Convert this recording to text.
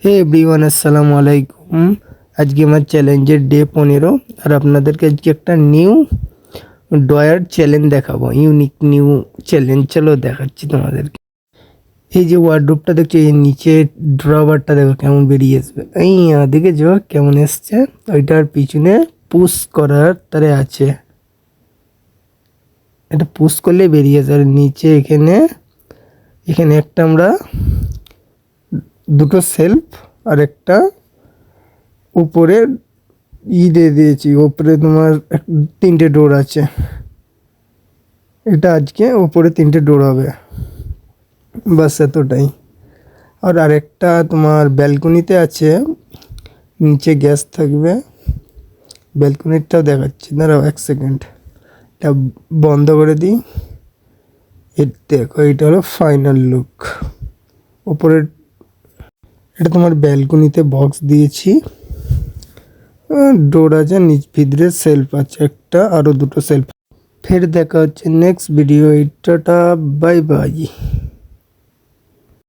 হে everyone, আসসালামু আলাইকুম। আজকে আমার চ্যালেঞ্জের ডে 15 আর আপনাদেরকে আজকে একটা নিউ ডয়ার চ্যালেঞ্জ দেখাবো। ইউনিক নিউ চ্যালেঞ্জ, চলো দেখাচ্ছি তোমাদেরকে। এই যে ওয়ার্ডরোবটা দেখছো, এই নিচে ড্রবারটা দেখো কেমন বেরিয়ে আসবে। এই দিকে যাও কেমন এসছে, ওইটার পিছনে পুশ করার তারে আছে, এটা পুশ করলে বেরিয়ে আসে। আর নিচে এখানে এখানে একটা আমরা দুটো সেলফ আর একটা উপরে দিয়ে দিয়েছি। ওপরে তোমার তিনটে ডোর আছে। এটা আজকে ওপরে তিনটে ডোর হবে, বাস এতটাই। আর আরেকটা তোমার ব্যালকনিতে আছে, নিচে গ্যাস থাকবে। ব্যালকনিটাও দেখাচ্ছি, দাঁড়াও 1 সেকেন্ড, এটা বন্ধ করে দিই। দেখো, এটা হলো ফাইনাল লুক ওপরে। এটা তোমার ব্যালকনিতে বক্স দিয়েছি, ডোর আছে, নিচ ভিতরে সেলফ আছে একটা, আরও দুটো সেলফ। ফের দেখা হচ্ছে next video. Tata, bye bye.